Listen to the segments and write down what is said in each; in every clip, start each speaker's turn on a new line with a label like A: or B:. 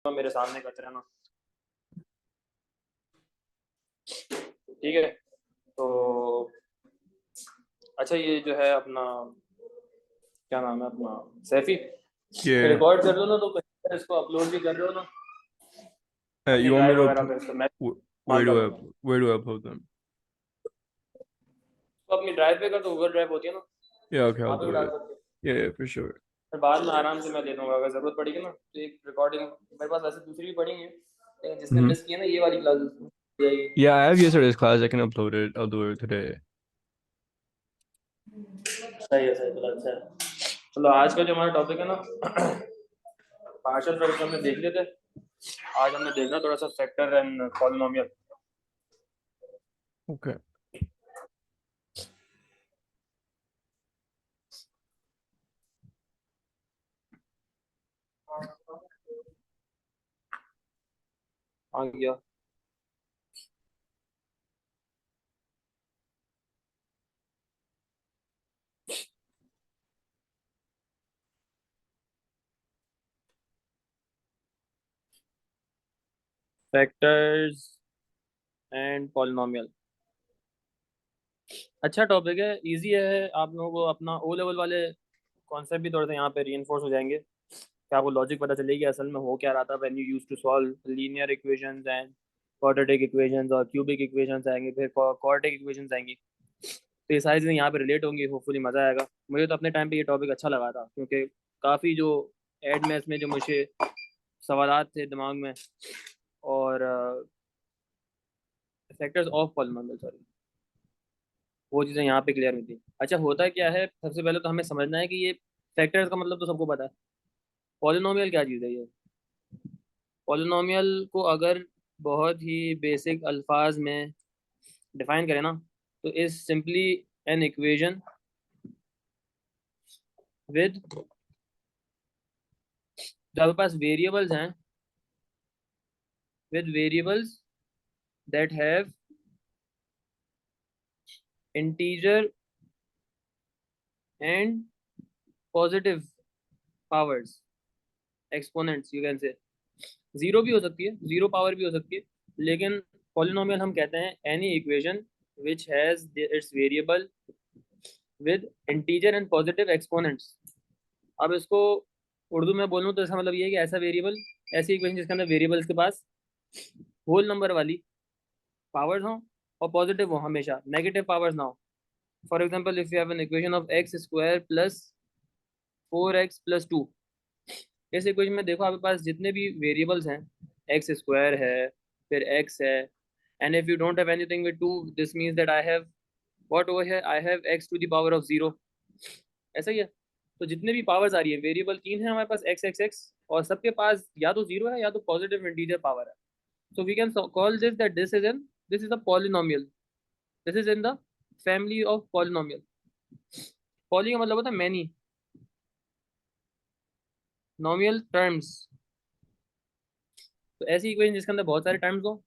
A: मेरे सामने करते रहना। ठीक है। तो अच्छा, ये जो है अपना, क्या नाम है अपना, सैफी,
B: Yeah.
A: रिकॉर्ड कर लो ना, तो कहीं पर इसको अपलोड भी कर रहे हो ना अपनी
B: You want me
A: drive
B: to
A: वगैरह पे, तो मैं
B: where
A: इस्तेमाल
B: do I
A: करूँगा।
B: where do I upload them?
A: तो अपनी ड्राइव पे कर, तो गूगल ड्राइव होती है ना,
B: Yeah, okay, I'll
A: वहाँ पे भी
B: do
A: डाल
B: it.
A: सकते हो।
B: Yeah, for sure.
A: फिर बाद में आराम से मैं दे दूंगा, अगर ज़रूरत पड़ेगी ना, तो एक रिकॉर्डिंग मेरे पास वैसे दूसरी भी पड़ी है, लेकिन जिसने
B: hmm
A: मिस किया ना ये वाली क्लास जाएगी।
B: Yeah, I have yesterday's class. I can upload it. I'll do it today.
A: सही है, सही, चलो अच्छा है। चलो आज का जो हमारा टॉपिक है ना, पार्शियल फ्रैक्शन हमने देख लिए थे। आज हमने देखना थोड़ा सा फैक्टर एंड पॉलिनोमियल।
B: Okay.
A: आ गया। फैक्टर्स एंड पॉलिनोमियल, अच्छा टॉपिक है, इजी है। आप लोगों को अपना ओ लेवल वाले कॉन्सेप्ट भी थोड़े से यहाँ पे रीइंफोर्स हो जाएंगे, कि आपको लॉजिक पता चलेगी असल में हो क्या रहा था when you used to solve linear equations and quadratic equations, और क्यूबिक इक्वेशंस आएंगे, फिर क्वाड्रेटिक इक्वेशंस आएंगी। तो ये सारी चीज़ें यहाँ पे रिलेट होंगी, होपफुली मज़ा आएगा। मुझे तो अपने टाइम पे ये टॉपिक अच्छा लगा था, क्योंकि काफ़ी जो एड मैथ्स में जो मुझे सवालात थे दिमाग में, और फैक्टर्स ऑफ पॉलिनोमियल, सॉरी, वो चीज़ें यहाँ पे क्लियर हुई थी। अच्छा, होता क्या है, सबसे पहले तो हमें समझना है कि ये फैक्टर्स का मतलब तो सबको पता है। पॉलिनोमियल क्या चीज़ है ये? पॉलिनोमियल को अगर बहुत ही बेसिक अल्फाज में डिफाइन करें ना, तो is simply an equation with, जो आपके पास वेरिएबल्स हैं, with variables that have integer and positive powers, exponents you can say. Zero भी हो सकती है, जीरो पावर भी हो सकती है, लेकिन पॉलिनोमियल हम कहते हैं any equation which has its variable with integer and positive exponents. अब इसको उर्दू में बोलूँ तो इसका मतलब ये है कि ऐसा वेरिएबल, ऐसी इक्वेशन जिसके अंदर वेरिएबल्स के पास होल नंबर वाली पावर्स हो, और पॉजिटिव हो, हमेशा नेगेटिव पावर्स ना हो। For example, if you have an equation of x square plus 4x+2, इस इक्वेशन में देखो आपके पास जितने भी वेरिएबल्स हैं, एक्स स्क्वायर है, फिर एक्स है, and if you don't have anything with two, this means that I have what over here, I have x⁻0। ऐसा ही है। तो जितने भी पावर्स आ रही है, वेरिएबल तीन है हमारे पास, एक्स एक्स एक्स, और सबके पास या तो जीरो है या तो पॉजिटिव इंटीजर पावर है। So we can call this that this is a polynomial, this is in the family of polynomial. Poly का मतलब होता है मैनी, नोमियल टर्म्स। तो ऐसी इक्वेशन जिसके अंदर बहुत सारे टर्म्स हो,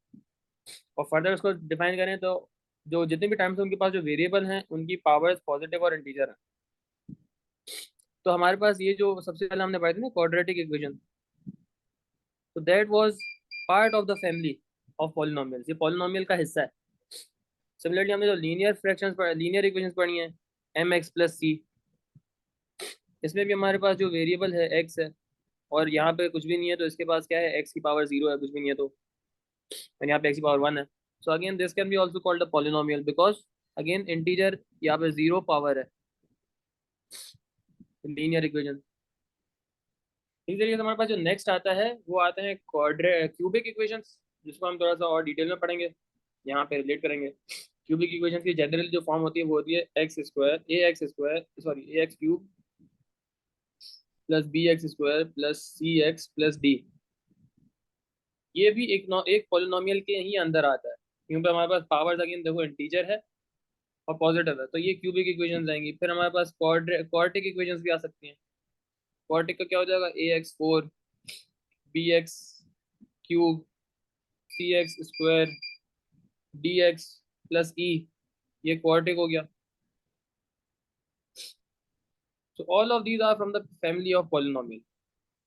A: और फर्दर उसको डिफाइन करें तो जो जितने भी टर्म्स हैं उनके पास जो वेरिएबल हैं उनकी पावर्स पॉजिटिव और इंटीजर है। तो हमारे पास ये जो सबसे पहले हमने पढ़ी थी ना, क्वाड्रेटिक इक्वेशन, तो that was part of the family of polynomials, ये पॉलिनोमियल का हिस्सा है। सिमिलरली हमने जो लीनियर फ्रैक्शंस लीनियर इक्वेशंस पढ़ी हैं, mx+c, इसमें भी हमारे पास जो वेरिएबल है x है, और यहाँ पे कुछ भी नहीं है, तो इसके पास क्या है, x की पावर 0 है, कुछ भी नहीं है, तो यहाँ पे x की पावर 1 है। So again this can be also called a polynomial, because again integer यहाँ पे 0 पावर है, लीनियर इक्वेशन। इसी तरीके से हमारे पास जो नेक्स्ट आता है वो आते हैं क्वाड्रे क्यूबिक इक्वेशंस, जिसको हम थोड़ा सा और डिटेल में पढ़ेंगे, यहाँ पे रिलेट करेंगे। क्यूबिक इक्वेशन की जनरली जो फॉर्म होती है वो होती है x square a x square, sorry a x cube plus b x square plus c x plus d. ये भी एक पॉलिनोमियल के ही अंदर आता है, क्योंकि हमारे पास पावर्स अगेन देखो इंटीजर है और पॉजिटिव है, तो ये क्यूबिक इक्वेशन आएंगी। फिर हमारे पास क्वाड्रेटिक इक्वेशन भी आ सकती हैं। क्वाड्रेटिक का क्या हो जाएगा, ax4 bx³ cx² dx+e, ये क्वाड्रेटिक हो गया। So all of these are from the family of polynomial.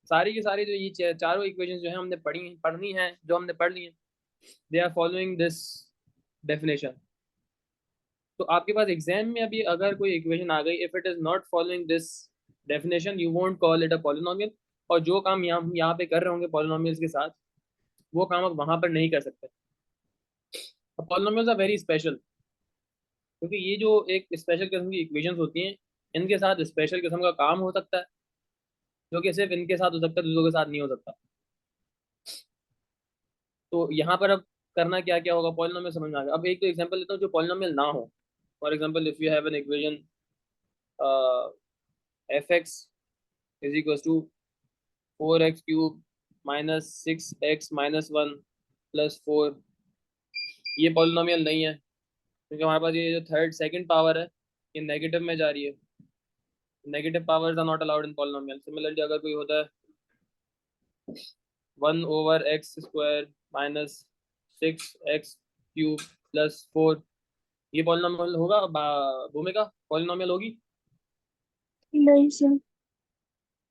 A: सारी की सारी जो ये चारों इक्वेशंस जो है हमने पढ़नी है, जो हमने पढ़ ली है, they are following this definition. तो आपके पास एग्जाम में अभी अगर कोई इक्वेशन आ गई, if it is not following this definition, you won't call it a polynomial. और जो काम यहाँ पे कर रहे होंगे पॉलिनोमियल्स के साथ, वो काम आप वहां पर नहीं कर सकते। पॉलिनोमियल्स आर वेरी स्पेशल, क्योंकि ये जो एक स्पेशल किस्म की इक्वेशंस होती हैं, इनके साथ स्पेशल किस्म का काम हो सकता है, जो कि सिर्फ इनके साथ हो सकता है, दूसरों के साथ नहीं हो सकता। तो यहाँ पर अब करना क्या क्या होगा, पॉलिनोमियल समझ में आ गया। अब एक तो एग्जांपल लेता हूँ जो पॉलिनोमियल ना हो। For example, if you have an equation f x is equal to 4x³ minus 6x-1 plus 4, ये पॉलिनोमियल नहीं है, क्योंकि हमारे पास ये जो थर्ड सेकंड पावर है, ये नेगेटिव में जा रही है। Negative powers are not allowed in polynomial. Similarly अगर कोई होता है 1/x² माइनस 6x³ प्लस 4, ये पॉलिनोमियल होगा? भूमिका पॉलिनोमियल होगी?
C: नहीं सर।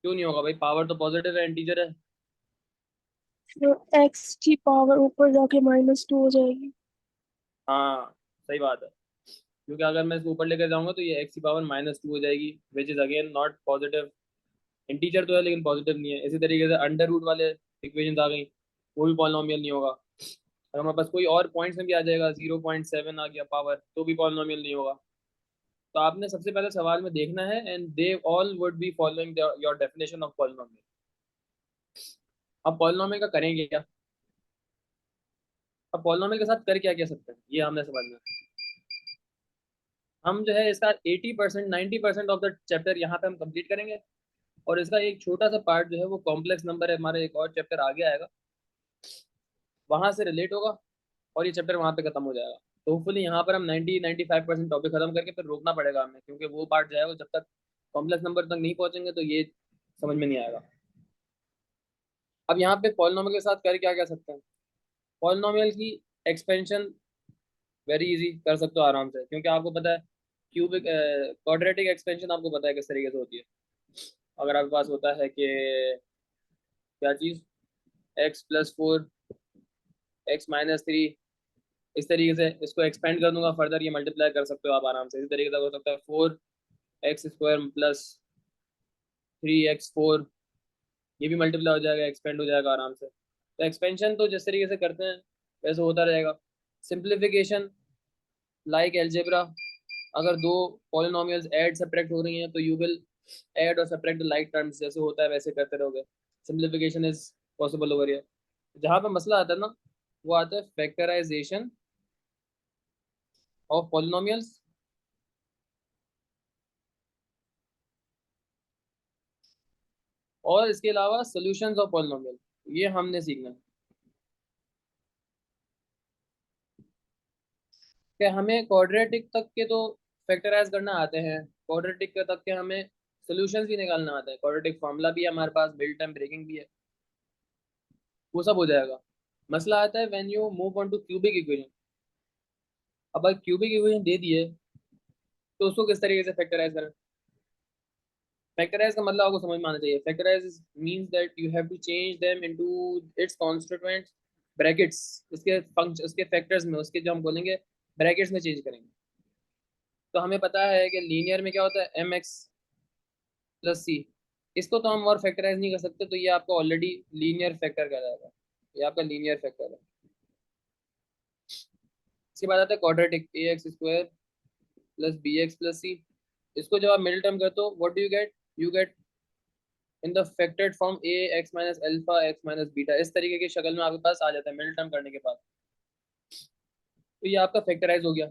A: क्यों नहीं होगा भाई? पावर तो पॉजिटिव है, इंटीजर है।
C: तो एक्स की पावर ऊपर जाके -2 हो जाएगी।
A: हाँ, सही बात है, क्योंकि अगर मैं इसको ऊपर लेकर जाऊंगा तो ये x⁻² हो जाएगी, which is again not positive. Integer तो है लेकिन पॉजिटिव नहीं है। इसी तरीके से अंडर रूट वाले इक्वेशन आ गई, वो भी पॉलिनोमियल नहीं होगा। अगर हमारे पास कोई और पॉइंट्स में भी आ जाएगा, 0.7 आ गया पावर, तो भी पॉलिनोमियल नहीं होगा। तो आपने सबसे पहले सवाल में देखना है, and they all would be following your definition of polynomial. अब पॉलिनोमियल का करेंगे क्या? अब पॉलिनोमियल के साथ कर क्या क्या सकते हैं, ये हमने समझना है। हम जो है इसका 80% 90% ऑफ द चैप्टर यहाँ पे हम कंप्लीट करेंगे, और इसका एक छोटा सा पार्ट जो है वो कॉम्प्लेक्स नंबर है, हमारे एक और चैप्टर आगे आएगा, वहां से रिलेट होगा, और ये चैप्टर वहां पे खत्म हो जाएगा। तो होपफुली यहाँ पर हम 90-95% टॉपिक खत्म करके फिर रोकना पड़ेगा हमें, क्योंकि वो पार्ट जो है वो जब तक कॉम्प्लेक्स नंबर तक नहीं पहुंचेंगे तो ये समझ में नहीं आएगा। अब यहाँ पे पॉलिनोमियल के साथ कर क्या क्या सकते हैं? पॉलिनोमियल की एक्सपेंशन वेरी इजी कर सकते हो आराम से, क्योंकि आपको पता है क्यूबिक क्वाड्रेटिक एक्सपेंशन आपको पता है किस तरीके से होती है। अगर आपके पास होता है कि क्या चीज़, x+4 x-3, इस तरीके से इसको एक्सपेंड कर दूंगा फर्दर, ये मल्टीप्लाई कर सकते हो आप आराम से। इसी तरीके से हो सकता है 4x² प्लस 3x4, ये भी मल्टीप्लाई हो जाएगा, एक्सपेंड हो जाएगा आराम से। तो एक्सपेंशन तो जिस तरीके से करते हैं वैसे होता रहेगा। सिंप्लीफिकेशन लाइक एलजेब्रा, अगर दो पॉलिनोमियल्स ऐड सब्ट्रैक्ट हो रही हैं तो यू विल ऐड और सब्ट्रैक्ट लाइक टर्म्स, जैसे होता है वैसे करते रहोगे। Simplification is possible over here. जहाँ पे मसला आता है ना, वो आता है फैक्टराइजेशन ऑफ पॉलिनोमियल्स, और इसके अलावा सॉल्यूशंस ऑफ पॉलिनोमियल, ये हमने सीखना है। कि हमें क्वाड्रेटिक तक के तो फैक्टराइज करना आते हैं, क्वाड्रेटिक के तक के हमें सॉल्यूशंस भी निकालना आता है, क्वाड्रेटिक फार्मूला भी है हमारे पास, बिल्ट टाइम ब्रेकिंग भी है, वो सब हो जाएगा। मसला आता है when you move on to cubic equation. अब अगर क्यूबिक इक्वेशन दे दिए तो उसको किस तरीके से फैक्टराइज करें? फैक्टराइज का मतलब आपको समझ में आना चाहिए। Factorise means that you have to change them into its constituents brackets, इसके फंक्शन, उसके फैक्टर्स में, उसके जो हम बोलेंगे ब्रैकेट्स में चेंज करेंगे। तो हमें पता है कि लीनियर में क्या होता है, mx+c। इसको तो हम और फैक्टराइज नहीं कर सकते, तो ये आपका ऑलरेडी लीनियर फैक्टर कहलाएगा, ये आपका लीनियर फैक्टर है। इसके बाद आता है quadratic, ax² plus bx plus c। इसको जब आप मिडिल टर्म करते हो, what do you get? You get in the factored form a x minus alpha x minus beta, इस तरीके की शक्ल में आपके पास आ जाता है मिडिल टर्म करने के बाद। तो ये आपका फैक्टराइज हो गया,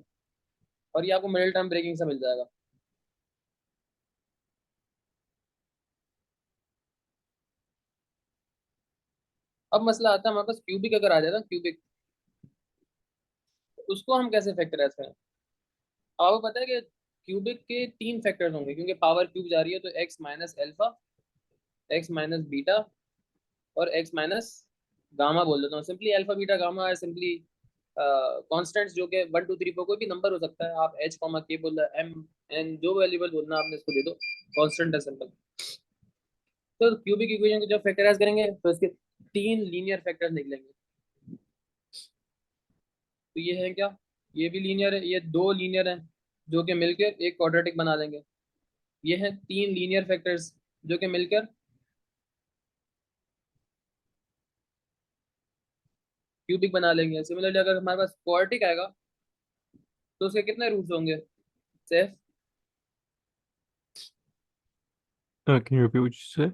A: और ये आपको मिडिल टर्म ब्रेकिंग से मिल जाएगा। अब मसला आता है हमारे पास क्यूबिक अगर आ जाए ना, क्यूबिक, उसको हम कैसे फैक्टराइज करें? आपको पता है कि क्यूबिक के 3 फैक्टर्स होंगे, क्योंकि पावर क्यूब जा रही है, तो x minus alpha, x minus beta, और x माइनस गामा बोल देता हूँ सिंपली। अल्फा बीटा गामा है सिंपली कॉन्स्टेंट्स, जो कि 1 2 3 4 कोई भी नंबर हो सकता है। आप h कॉमा k बोल रहे, m n जो वैल्यूबल बोलना है आपने इसको दे दो, कॉन्स्टेंट है सिंपल। तो क्यूबिक इक्वेशन को जब फैक्टराइज करेंगे तो इसके 3 लीनियर फैक्टर्स निकलेंगे। तो ये है क्या, ये भी लीनियर है, ये 2 लीनियर है जो कि मिलकर एक क्वाड्रेटिक बना देंगे। ये है 3 लीनियर फैक्टर्स जो कि मिलकर क्यूबिक बना लेंगे। सिमिलरली अगर हमारे पास क्वाड्रेटिक आएगा तो उसके कितने रूट्स होंगे safe?
B: Can you repeat what you said?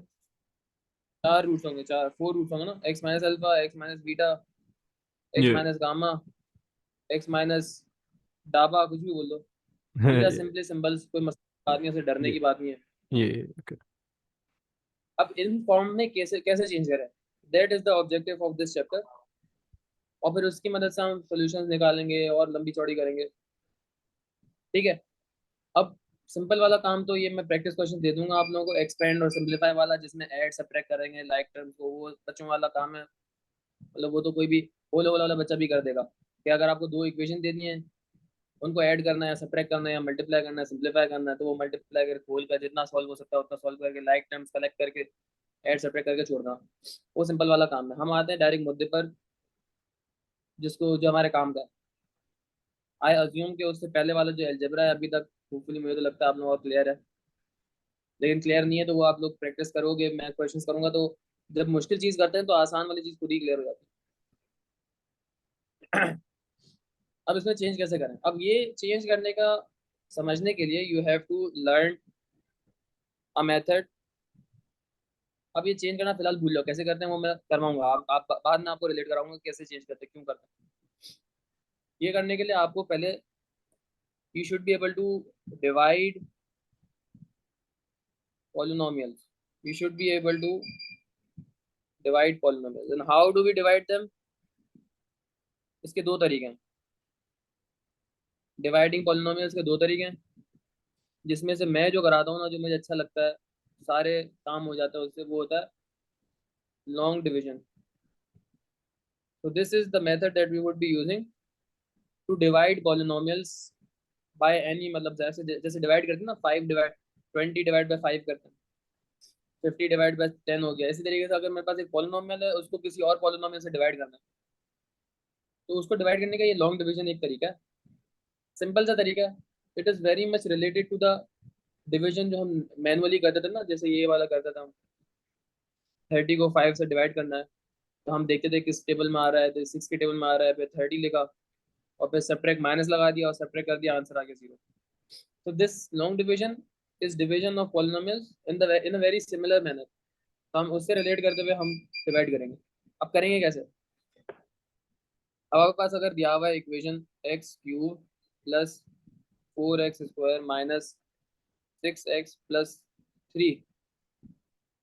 A: 4 roots होंगे, 4 रूट्स होंगे ना, x minus alpha, x minus beta, x
B: Yeah.
A: Minus gamma, x minus डाबा, कुछ भी बोल दो। These are
B: Yeah.
A: simply symbols, कोई मसला बात नहीं है, उसे डरने
B: Yeah.
A: की बात नहीं है।
B: Yeah. Okay.
A: अब इन फॉर्म में कैसे कैसे चेंज करें, that is the objective of this chapter. और फिर उसकी मदद से हम सॉल्यूशंस निकालेंगे और लंबी चौड़ी करेंगे। ठीक है। अब सिंपल वाला काम तो ये मैं प्रैक्टिस क्वेश्चन दे दूंगा आप लोगों को, एक्सपेंड और सिंपलीफाई वाला जिसमें ऐड सबट्रैक्ट करेंगे लाइक टर्म्स को, वो बच्चों वाला काम है। मतलब वो तो कोई भी ओ लेवल वाला बच्चा भी कर देगा कि अगर आपको 2 इक्वेशन देनी है, उनको ऐड करना है, सबट्रैक्ट करना है, या मल्टीप्लाई करना है, सिंपलीफाई करना है, तो वो मल्टीप्लाई करके खोल कर जितना सॉल्व हो सकता है उतना सॉल्व करके लाइक टर्म्स कलेक्ट करके ऐड सबट्रैक्ट करके छोड़ना, वो सिंपल वाला काम है। हम आते हैं डायरेक्ट मुद्दे पर, जिसको जो हमारे काम का है। आई अज्यूम कि उससे पहले वाला जो अलजेब्रा है अभी तक होपफुली मुझे तो लगता है आप लोगों को क्लियर है, लेकिन क्लियर नहीं है तो वो आप लोग प्रैक्टिस करोगे, मैं क्वेश्चंस करूंगा तो जब मुश्किल चीज करते हैं तो आसान वाली चीज खुद ही क्लियर हो जाती है। अब इसमें चेंज कैसे करें, अब ये चेंज करने का समझने के लिए you have to learn a method. अब ये चेंज करना फिलहाल भूल जाओ, कैसे करते हैं वो मैं करवाऊंगा, आप बाद में आपको रिलेट कराऊंगा कैसे चेंज करते हैं, क्यों करते हैं। ये करने के लिए आपको पहले you should be able to divide polynomials, you should be able to divide polynomials, and how do we divide them? इसके 2 तरीके हैं, डिवाइडिंग पॉलिनोमियल्स के 2 तरीके हैं, जिसमें से मैं जो कराता हूँ ना, जो मुझे अच्छा लगता है, सारे काम हो जाता है उससे, वो होता है लॉन्ग डिवीजन। तो this is the method that we would be using to divide polynomials by any, मतलब जैसे जैसे डिवाइड करते हैं ना, 5 डिवाइड 20 डिवाइड बाय 5 करते हैं, 50 डिवाइड बाय 10 हो गया। इसी तरीके से अगर मेरे पास एक पॉलिनोमियल है, उसको किसी और पॉलिनोमियल से डिवाइड करना है, तो उसको डिवाइड करने का ये लॉन्ग डिवीजन एक तरीका है, सिंपल सा तरीका है। It is very much related to the division जो हम मैनुअली करते थे ना, जैसे ये वाला करता था हम, 30 को 5 से डिवाइड करना है, तो हम देखते थे किस टेबल में आ रहा है, तो 6 के टेबल में आ रहा है, फिर 30 लिखा और फिर सब्ट्रैक्ट माइनस लगा दिया और सब्ट्रैक्ट कर दिया, आंसर आ गया 0। तो this long division is division of polynomials in a very similar manner. तो हम उससे रिलेट करते हुए हम डिवाइड करेंगे। अब करेंगे कैसे, अब आपके पास अगर दिया हुआ है equation x cube plus 4x square minus 6x plus 3,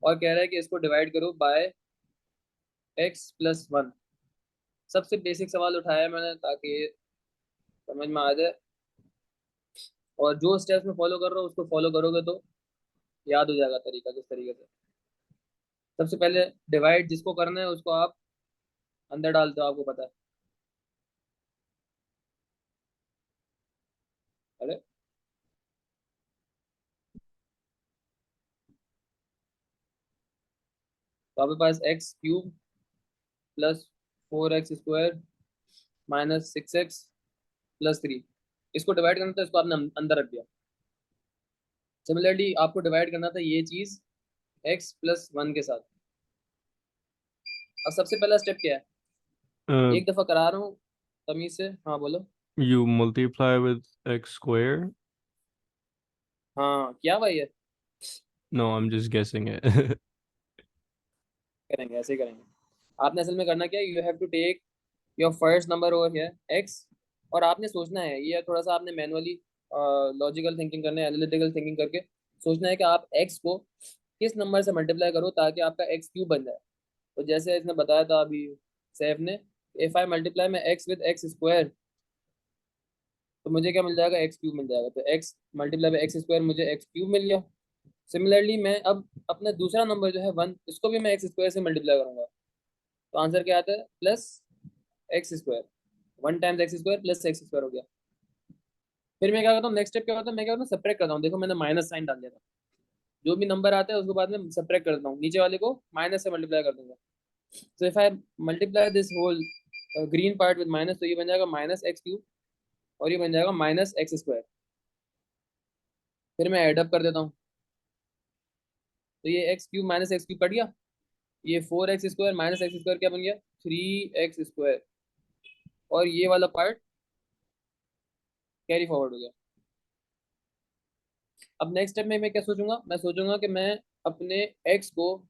A: और कह रहा है कि इसको डिवाइड करो बाय x प्लस 1। सबसे बेसिक सवाल उठाया है मैंने ताकि समझ में आ जाए, और जो स्टेप्स में फॉलो कर रहा हूँ उसको फॉलो करोगे तो याद हो जाएगा तरीका किस तरीके से। सबसे पहले डिवाइड जिसको करना है उसको आप अंदर डालते हो, आपको पता है। अरे तो आपके पास x cube plus 4x square minus 6x plus 3, इसको डिवाइड करना था, इसको आपने अंदर रख दिया। सिमिलरली आपको डिवाइड करना था ये चीज x प्लस 1 के साथ। अब सबसे पहला स्टेप क्या है,
B: Uh,
A: एक दफा करा रहा हूँ तमीज से, हाँ बोलो।
B: you multiply with x square?
A: हाँ क्या भाई है,
B: No, I'm just guessing it.
A: करेंगे ऐसे ही करेंगे। आपने असल में करना क्या है, you have to take your first number over here x, और आपने सोचना है, ये थोड़ा सा आपने मैनुअली लॉजिकल थिंकिंग करने, एनालिटिकल थिंकिंग करके सोचना है कि आप एक्स को किस नंबर से मल्टीप्लाई करो ताकि आपका एक्स क्यूब बन जाए। तो जैसे इसने बताया था अभी सैफ ने, इफ आई मल्टीप्लाई में एक्स विद एक्स स्क्वायर, तो मुझे क्या मिल जाएगा, एक्स क्यूब मिल जाएगा। तो एक्स मल्टीप्लाई में एक्स स्क्वायर, मुझे एक्स क्यूब मिल गया। सिमिलरली मैं अब अपना दूसरा नंबर जो है 1, इसको भी मैं एक्स स्क्वायर से मल्टीप्लाई करूंगा, तो आंसर क्या आता है, plus x square, 1 times x square plus x square हो गया। फिर मैं क्या करता हूँ, नेक्स्ट स्टेप क्या होता है, मैं क्या करता हूँ, सब्ट्रैक्ट करता हूँ। देखो मैंने माइनस साइन डाल दिया था, जो भी नंबर आता है उसको बाद में सब्ट्रैक्ट करता हूँ, नीचे वाले को माइनस से मल्टीप्लाई कर दूंगा। So if I multiply this whole green part with minus, तो ये बन जाएगा माइनस एक्स क्यूब और ये बन जाएगा माइनस एक्स स्क्वायर। फिर मैं एड अप कर देता हूँ, तो ये x cube minus x cube cut गया, ये 4x² माइनस एक्स स्क्वायर क्या बन गया, 3x²। और ये वाला पार्ट कैरी फॉरवर्ड हो गया। अब नेक्स्ट स्टेप में मैं क्या सोचूंगा, मैं सोचूंगा कि मैं अपने x को,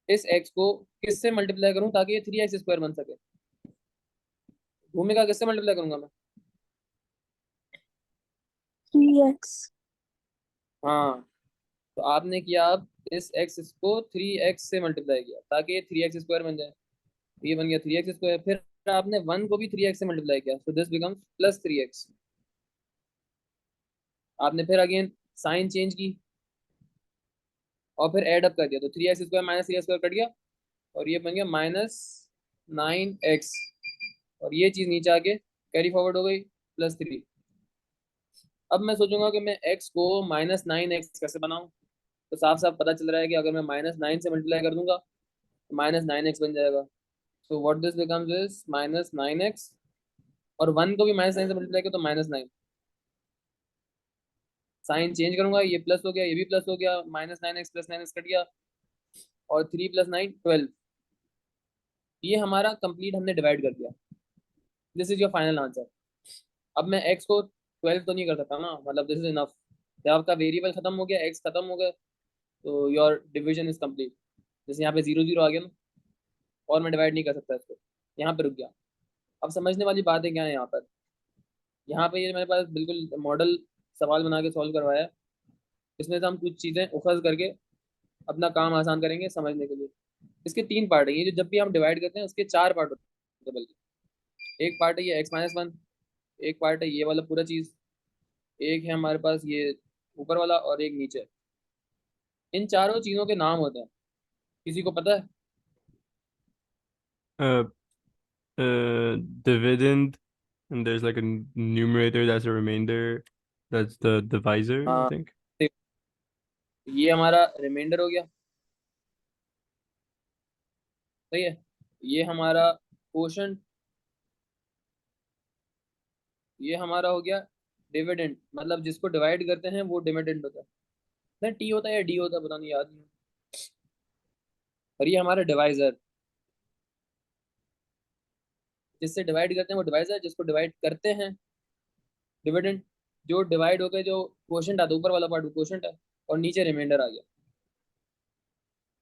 A: इस x को किससे मल्टीप्लाई करूं ताकि ये 3x² बन सके। भूमिका किससे मल्टीप्लाई करूंगा मैं?
C: 3x।
A: हाँ, तो आपने किया, अब इस x को 3x से मल्टीप्लाई किया ताकि ये 3x² बन जाए, ये बन गया 3x²। फिर आपने 1 को भी 3x से मल्टीप्लाई किया, तो दिस बिकम्स प्लस 3x। आपने फिर अगेन साइन चेंज की और फिर एड अप कर दिया, तो 3x² माइनस 3x² कट गया और ये बन गया -9x। और ये चीज नीचे आके कैरी फॉरवर्ड हो गई, +3। अब मैं सोचूंगा कि मैं x को -9x कैसे बनाऊं। तो साफ साफ पता चल रहा है कि अगर मैं -9 से मल्टीप्लाई कर दूंगा तो -9x बन जाएगा। So what this becomes is -9x, और 1 को भी -9 से मल्टीप्लाई किया तो -9। साइन चेंज करूंगा, ये प्लस हो गया, ये भी प्लस हो गया, -9x + 9x कट गया, और 3 + 9 12। ये हमारा कंप्लीट हमने डिवाइड कर दिया। This is your final answer. अब मैं x को 12 तो नहीं कर सकता ना, मतलब दिस इज इनफ। जब आपका वेरिएबल खत्म हो गया, x खत्म हो गया, तो योर डिवीजन इज कंप्लीट। जैसे यहाँ पे 0 0 आ गया ना, और मैं डिवाइड नहीं कर सकता इसको, यहाँ पे रुक गया। अब समझने वाली बात है क्या है यहाँ पर, यहाँ पे ये मेरे पास बिल्कुल मॉडल सवाल बना के सॉल्व करवाया है। इसमें से हम कुछ चीज़ें उखड़ करके अपना काम आसान करेंगे समझने के लिए। इसके 3 पार्ट है, ये जो जब भी हम डिवाइड करते हैं उसके 4 पार्ट होते हैं बल्कि। एक पार्ट है ये x-1, एक पार्ट है ये वाला पूरा चीज़, एक है हमारे पास ये ऊपर वाला, और एक नीचे। इन चारों चीज़ों के नाम होते हैं, किसी को पता है?
B: Uh, Dividend, and there's like a numerator that's a remainder. That's the divisor, I
A: हाँ,
B: think.
A: ये हमारा रिमाइंडर हो गया, सही है। ये हमारा क्वोशंट, ये हमारा हो गया डिविडेंड, मतलब जिसको डिवाइड करते हैं वो डिविडेंड होता है ना, टी होता है या डी होता है, पता नहीं, याद नहीं। और ये हमारा डिवाइजर, जिससे डिवाइड करते हैं वो डिवाइजर, जिसको डिवाइड करते हैं डिविडेंड। जो डिवाइड होकर जो क्वोशंट आता है, ऊपर वाला पार्ट वो क्वोशंट है, और नीचे रिमाइंडर आ गया।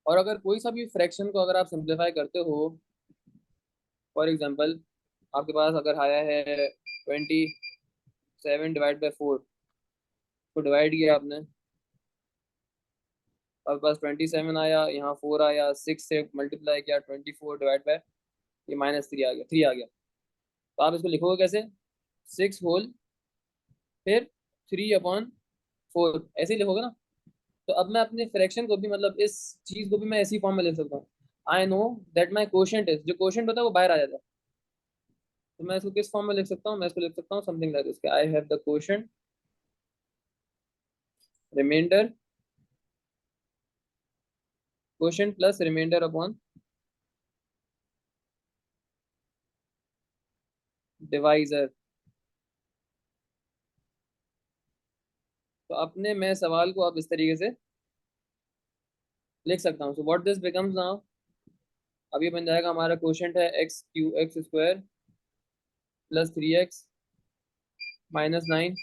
A: और अगर कोई सा भी फ्रैक्शन को अगर आप सिंप्लीफाई करते हो, फॉर एग्जांपल आपके पास अगर आया है 27/4, तो डिवाइड किया आपने, आपके पास 27 आया, यहाँ 4 आया, 6 से मल्टीप्लाई किया, 24/, ये -3 आ गया, 3 आ गया। तो आप इसको लिखोगे कैसे, 6 होल फिर 3/4, ऐसे ही लिखोगे ना। तो अब मैं अपने फ्रैक्शन को भी, मतलब इस चीज को भी मैं ऐसी फॉर्म में लिख सकता हूँ। I know that my quotient is, जो क्वोशंट होता है वो बाहर आ जाता है। तो मैं इसको किस फॉर्म में लिख सकता हूँ, मैं इसको लिख सकता हूँ something like this, I have the quotient remainder, quotient plus remainder upon divisor. तो अपने मैं सवाल को अब इस तरीके से लिख सकता हूँ। So what this becomes now, अब ये बन जाएगा हमारा क्वोशंट है x² + 3x -9,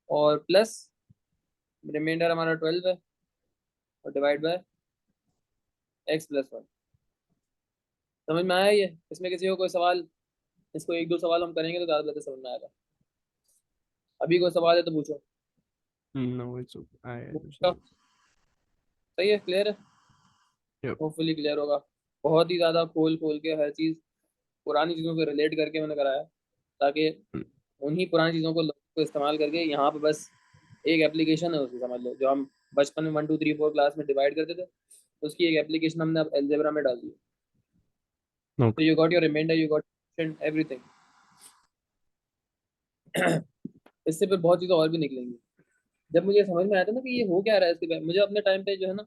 A: और प्लस रिमाइंडर हमारा 12 है, और डिवाइड बाय x+1। समझ में आया ये? इसमें किसी को कोई सवाल, इसको 1 2 सवाल हम करेंगे तो ज़्यादा बेहतर समझ में आएगा। अभी कोई सवाल है तो पूछो।
B: No, it's okay. I
A: पूछो।
B: understand.
A: सही है, क्लियर है?
B: Yep.
A: होपफुली क्लियर होगा। बहुत ही ज़्यादा खोल खोल के हर चीज़ पुरानी चीज़ों से रिलेट करके मैंने कराया, ताकि
B: Mm.
A: उन्हीं पुरानी चीज़ों को इस्तेमाल करके यहाँ पे बस एक एप्लीकेशन है उसकी, समझ लो, जो हम बचपन में 1 2 3 4 क्लास में डिवाइड करते थे, उसकी एक एप्लीकेशन हमने अब अलजेब्रा में डाल दी। तो
B: Okay.
A: You got your remainder, you got everything. इससे फिर बहुत चीज़ें और भी निकलेंगी। जब मुझे समझ में आया था ना कि ये हो क्या रहा है इसके बारे में, मुझे अपने टाइम पे जो है ना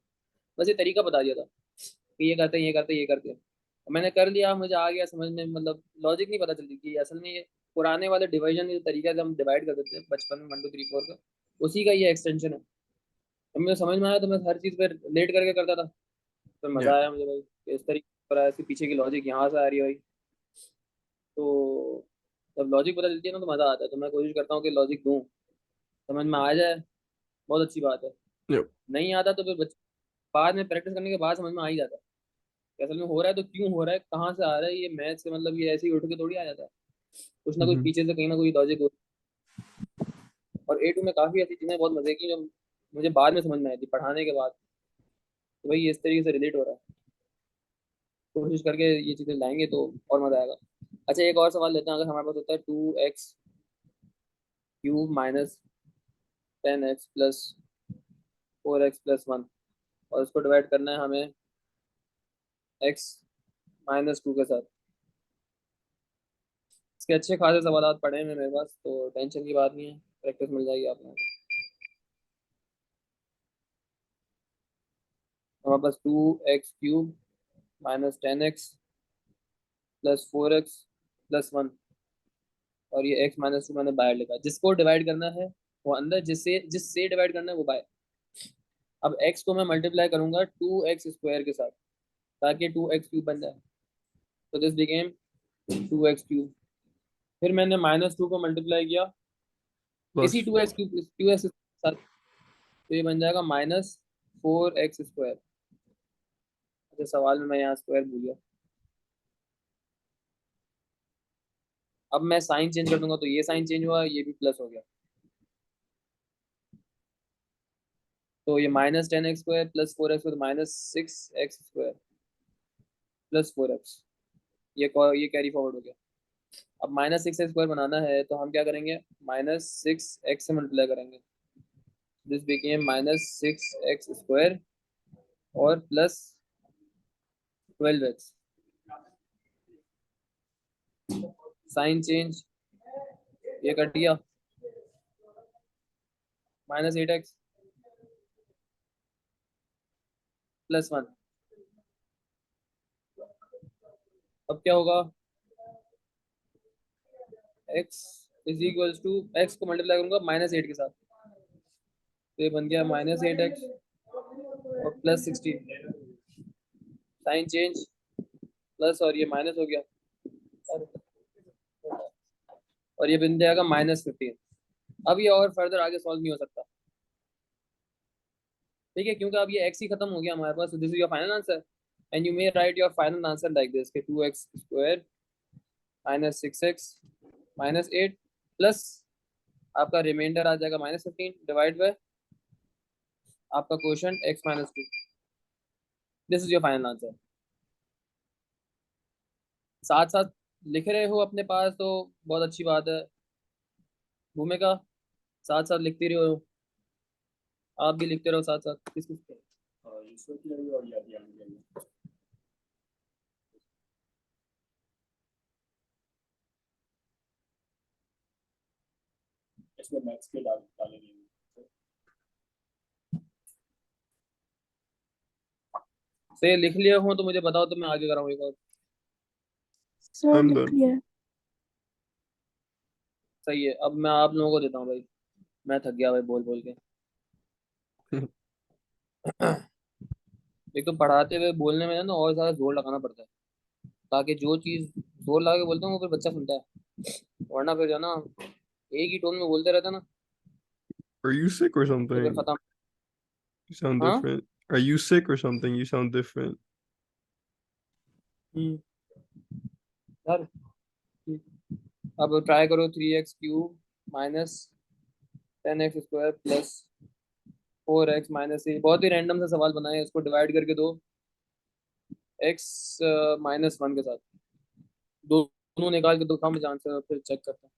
A: बस ये तरीका बता दिया था कि ये करते हैं ये करते हैं ये करते हैं। मैंने कर लिया, मुझे आ गया समझ में, मतलब लॉजिक नहीं पता चलती कि असल में ये पुराने वाले डिवीजन के तरीका से हम डिवाइड कर देते हैं बचपन में 1 2 3 4 का, उसी का ये एक्सटेंशन है। जब मुझे समझ में आया तो मैं हर चीज़ पे रिलेट करके करता था। फिर
B: Yeah.
A: मज़ा आया मुझे भाई कि इस तरीके पर आया, इसके पीछे की लॉजिक यहाँ से आ रही है भाई। तो जब लॉजिक पता चलती है ना तो मज़ा आता है, तो मैं कोशिश करता हूँ कि लॉजिक दूँ, समझ में आ जाए, बहुत अच्छी बात है।
B: Yep.
A: नहीं आता तो फिर बाद में प्रैक्टिस करने के बाद समझ में आ ही जाता है कि असल में हो रहा है तो क्यों हो रहा है, कहाँ से आ रहा है, ये मैथ से मतलब ये ऐसे ही उठ के थोड़ी आ जाता है, कुछ ना कुछ
B: Mm-hmm.
A: पीछे से कहीं ना कोई लॉजिक हो। और A2 में काफ़ी ऐसी चीज़ें बहुत मज़े की जो मुझे बाद में समझ में आई थी पढ़ाने के बाद, तो भाई ये इस तरीके से रिलेट हो रहा है। कोशिश करके ये चीज़ें लाएंगे तो और मज़ा आएगा। अच्छा एक और सवाल लेते हैं, अगर हमारे पास होता है 2x³ minus 10x plus 4x plus 1, और उसको डिवाइड करना है हमें x-2 के साथ। इसके अच्छे खासे सवाल पढ़े हैं मेरे पास, तो टेंशन की बात नहीं है, प्रैक्टिस मिल जाएगी आप लोगों को। हमारे पास 2x³ minus 10x plus 4x plus 1, और ये x-2 मैंने बाहर लिखा, जिसको डिवाइड करना है वो अंदर, जिससे डिवाइड करना है वो बाहर। अब x को मैं मल्टीप्लाई करूंगा 2x² के साथ ताकि 2x³ बन जाए, तो दिस बिकेम 2x³। फिर मैंने -2 को मल्टीप्लाई किया इसी
B: Plus
A: 2x के साथ, तो ये बन जाएगा -4x²। अच्छा सवाल में मैं यहाँ स्क्वायर भूल गया, अब मैं साइन चेंज कर दूंगा तो ये साइन चेंज हुआ, ये भी प्लस हो गया, तो ये -10x² प्लस 4x तो -6x² प्लस 4x, ये कैरी फॉरवर्ड हो गया। अब -6x² बनाना है तो हम क्या करेंगे, -6x से मल्टीप्लाई करेंगे, दिस बिकेम -6x² और प्लस 12x, साइन चेंज, ये कट गया, -8x प्लस 1। अब क्या होगा, x is equals to, x को मल्टीप्लाई करूंगा -8 के साथ, तो ये बन गया -8x और प्लस 16, साइन चेंज प्लस, और ये माइनस हो गया, और ये बन जाएगा -15। अब ये और फर्दर आगे सॉल्व नहीं हो सकता, ठीक है, क्योंकि अब ये x ही खत्म हो गया हमारे पास, this is your final answer, and you may write your final answer like this, 2x² -6x -8 plus आपका रिमाइंडर आ जाएगा -15 डिवाइड बाय आपका question x-2, this is your final answer. साथ साथ लिख रहे हो अपने पास तो बहुत अच्छी बात है, भूमिका साथ साथ लिखते रहो, आप भी लिखते रहो साथ साथ, किस किस पे? इसमें मैथ्स के डाले नहीं से लिख लिया हो तो मुझे बताओ, तो मैं आगे कराऊँ एक और।
C: सर
B: I'm
C: लिख
B: done.
C: लिया।
A: सही है, अब मैं आप लोगों को देता हूँ भाई, मैं थक गया भाई बोल बोल के। एक तो पढ़ाते हुए बोलने में ना और ज्यादा जोर लगाना पड़ता है, ताकि जो चीज जोर लगा के बोलता हूँ वो फिर बच्चा सुनता है, वरना फिर जो है ना एक ही टोन में बोलते रहता है ना,
B: Are you sick or
A: तो फिर
B: something?
A: खत्म।
B: You sound
A: हाँ।
B: different. Are you sick or something? You sound different.
A: हम्म। यार अब ट्राई करो 3x³ minus 10x² plus 4x minus, बहुत ही रैंडम सा सवाल बनाए, इसको डिवाइड करके दो x-1 के साथ, दोनों निकाल के दो, मुझे आंसर फिर चेक करता हूँ।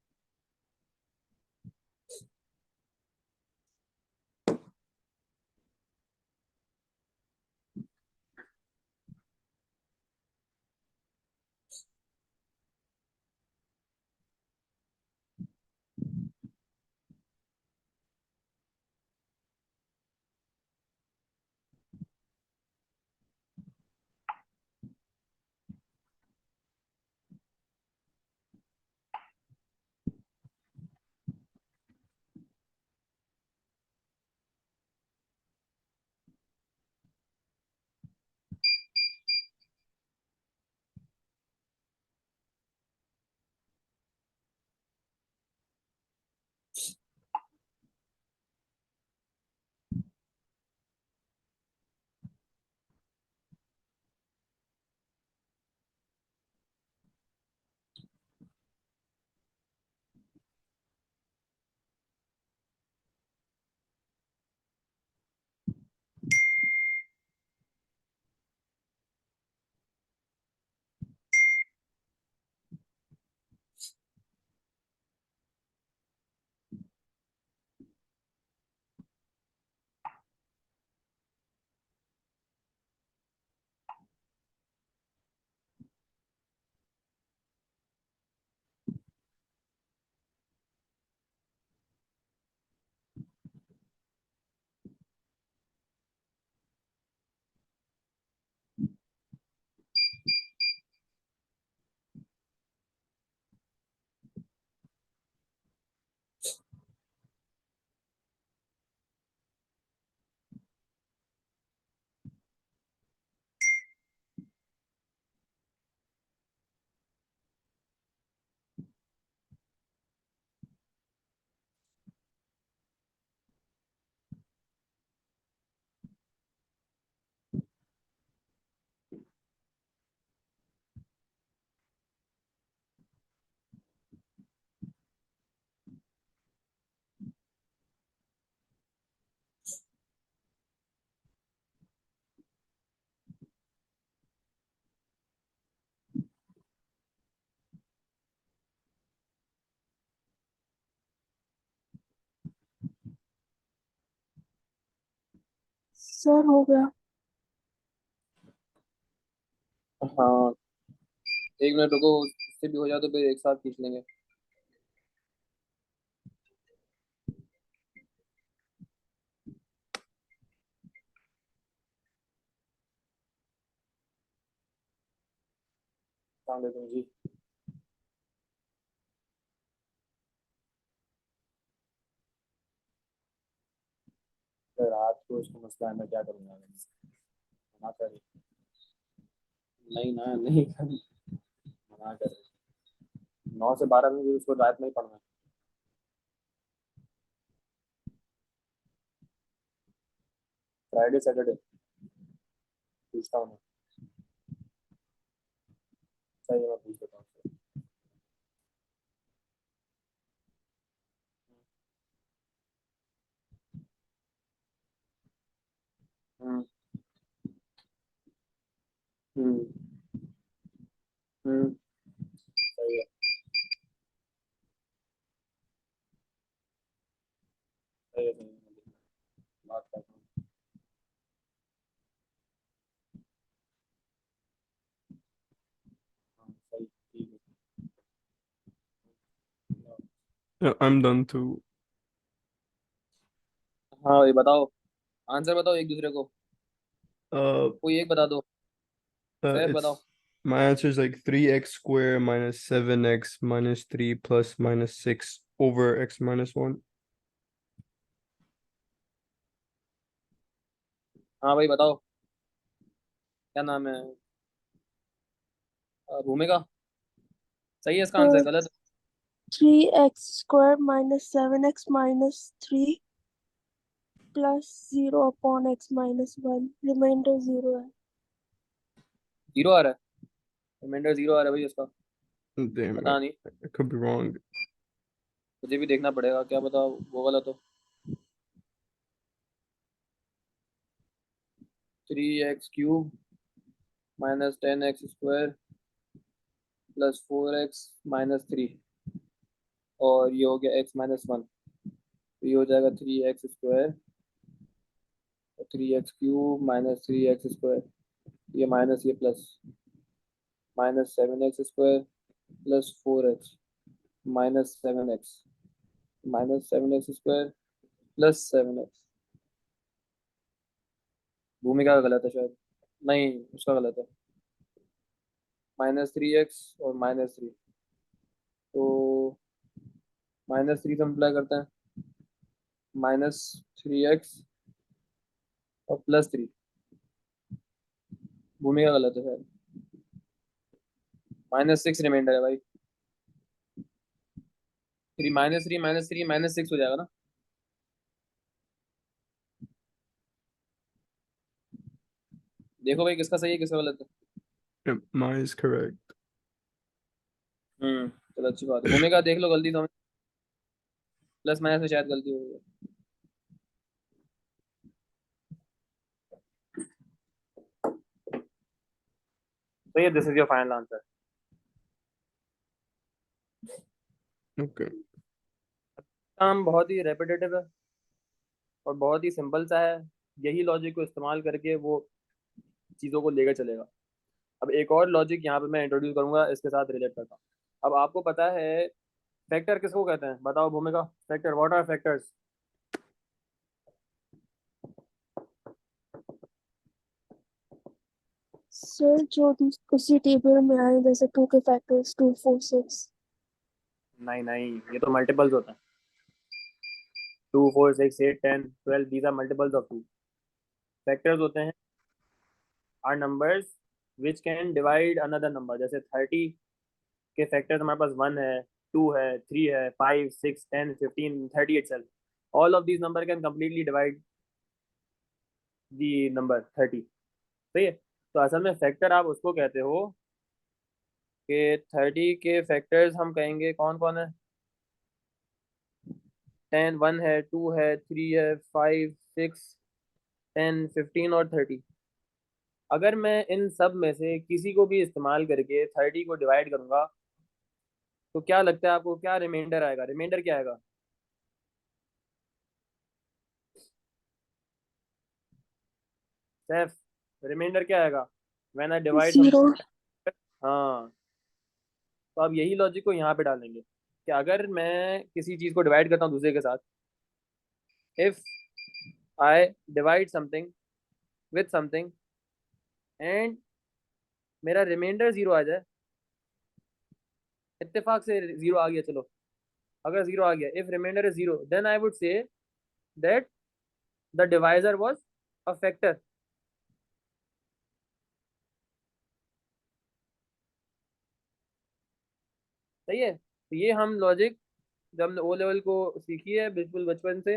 C: सर हो गया।
A: हाँ, 1 मिनट रुको, उससे भी हो जाए तो फिर एक साथ खींच लेंगे। अस्सलाम वालेकुम जी। तो रात को इसको मसला है, मैं क्या करूँगा? मना कर, नहीं ना, नहीं कर, मना कर। 9 से 12 में भी उसको रात में ही पढ़ना है। फ्राइडे सैटरडे पूछता हूँ मैं। सही है, मैं पूछ लेता हूँ उससे। हम्म। हम्म। हम्म। सही है। सही है, सही है, मैं बात करता हूँ। हाँ, सही, ठीक है।
B: Yeah, I'm done too.
A: हाँ, ये बताओ, आंसर बताओ एक दूसरे को।
B: Uh,
A: कोई एक बता दो। सैफ बताओ।
B: it's my answer is like 3x squared minus 7x minus 3 plus minus 6 over x minus 1.
A: हाँ भाई बताओ, क्या नाम है? भूमिका। सही है इसका आंसर,
C: सर
A: गलत?
C: 3x² minus 7x minus 3 plus 0 upon x minus 1 reminder 0 है।
A: जीरो आ रहा है, रिमाइंडर जीरो आ रहा है भाई इसका।
B: Damn,
A: पता नहीं,
B: I could be wrong.
A: मुझे भी देखना पड़ेगा, क्या पता वो गलत हो। 3x³ minus 10x² plus 4x-3, और ये हो गया x-1। तो ये हो जाएगा 3x² और 3x³ माइनस 3x², ये माइनस ये plus, minus 7x² plus 4x minus 7x minus 7x² plus 7x। भूमिका का गलत है शायद, नहीं उसका गलत है। -3x और -3, तो -3 से मल्टीप्लाई करते हैं, -3x और +3। भूमिका का गलत है शायद, -6 रिमाइंडर है भाई। 3 -3 -3 -6 हो जाएगा ना? देखो भाई किसका सही है किसका गलत है।
B: Yep, mine is correct.
A: चलो अच्छी बात है। भूमिका देख लो, गलती तो प्लस माइनस में शायद गलती हो गई है। तो ये this is your final answer.
B: Okay.
A: काम बहुत ही रेपिटेटिव है और बहुत ही सिंपल सा है। यही लॉजिक को इस्तेमाल करके वो चीज़ों को लेकर चलेगा। अब एक और लॉजिक यहाँ पे मैं इंट्रोड्यूस करूंगा, इसके साथ रिलेट करता हूँ। अब आपको पता है फैक्टर किसको कहते हैं? बताओ Bhumika, factor, what are factors?
C: Sir जो उसी टेबल में आए, जैसे 2 के फैक्टर्स 2 4 6।
A: नहीं नहीं, ये तो मल्टीपल्स होता है। 2 4 6 8 10 12, these are multiples of 2। Factors होते हैं are numbers which can divide another number. जैसे 30 के फैक्टर्स हमारे पास 1 है, 2 है, 3 है, 5 6 10 15 30 itself। All of these number can completely divide the number 30। सही है। तो असल में फैक्टर आप उसको कहते हो कि 30 के फैक्टर्स हम कहेंगे कौन कौन है? 10, 1 है, 2 है, 3 है, 5 6 10 15 और 30। अगर मैं इन सब में से किसी को भी इस्तेमाल करके 30 को डिवाइड करूंगा, तो क्या लगता है आपको, क्या रिमाइंडर आएगा? रिमाइंडर क्या आएगा? सैफ रिमाइंडर क्या आएगा when I divide
C: Zero.
A: Something. हाँ, तो अब यही लॉजिक को यहाँ पे डालेंगे कि अगर मैं किसी चीज़ को डिवाइड करता हूँ दूसरे के साथ, if I divide something with something and मेरा रिमाइंडर जीरो आ जाए, इत्तेफाक से जीरो आ गया, चलो अगर जीरो आ गया, if remainder is zero then I would say that the divisor was a factor. सही है, तो ये हम लॉजिक जब हमने ओ लेवल को सीखी है बिल्कुल बचपन से,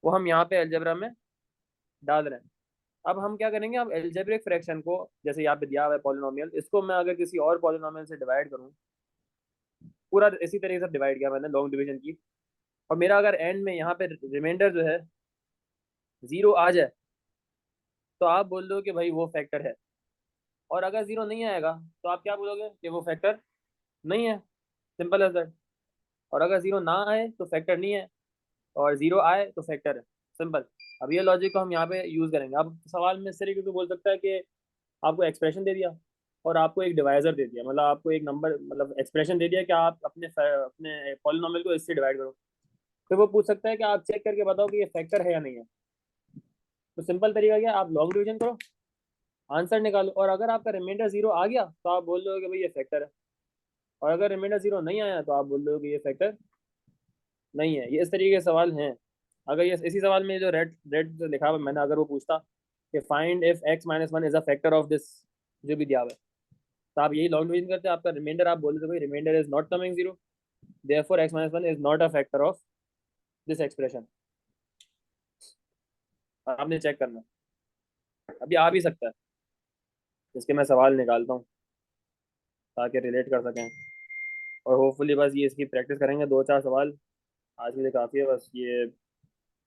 A: वो हम यहाँ पे अलजेब्रा में डाल रहे हैं। अब हम क्या करेंगे, अब एल्जेब्रिक फ्रैक्शन को, जैसे यहाँ पे दिया हुआ है पॉलिनोमियल, इसको मैं अगर किसी और पॉलिनोमियल से डिवाइड करूँ, पूरा इसी तरीके से डिवाइड किया मैंने लॉन्ग डिवीजन की, और मेरा अगर एंड में यहाँ पे रिमाइंडर जो है जीरो आ जाए, तो आप बोल दो कि भाई वो फैक्टर है। और अगर जीरो नहीं आएगा तो आप क्या बोलोगे कि वो फैक्टर नहीं है, सिंपल एज दैट। और अगर जीरो ना आए तो फैक्टर नहीं है, और जीरो आए तो फैक्टर है, सिंपल। अब ये लॉजिक को हम यहाँ पे यूज करेंगे। अब सवाल में इस तरीके से बोल सकता है कि आपको एक्सप्रेशन दे दिया और आपको एक डिवाइजर दे दिया, मतलब आपको एक नंबर, मतलब एक्सप्रेशन दे दिया कि आप अपने पॉलिनोमियल को इससे डिवाइड करो। फिर वो पूछ सकता है कि आप चेक करके बताओ कि ये फैक्टर है या नहीं है। तो सिंपल तरीका क्या है, आप लॉन्ग डिवीजन करो, आंसर निकालो, और अगर आपका रिमाइंडर जीरो आ गया तो आप बोल दो कि भाई ये फैक्टर है, और अगर रिमाइंडर जीरो नहीं आया तो आप बोल दो कि ये फैक्टर नहीं है। ये इस तरीके के सवाल हैं। अगर ये इसी सवाल में जो रेड रेड जो लिखा हुआ है मैंने, अगर वो पूछता कि find if x minus one is a factor of this, जो भी दिया हुआ है, तो आप यही लॉन्ग डिवीजन करते, आपका रिमाइंडर आप बोल देते भाई remainder is not coming zero, therefore x minus one is not a factor of this expression. आपने चेक करना, अभी आ भी सकता है, इसके मैं सवाल निकालता हूँ ताकि रिलेट कर सकें, और होपफुली बस ये इसकी प्रैक्टिस करेंगे, दो चार सवाल आज के लिए काफ़ी है, बस ये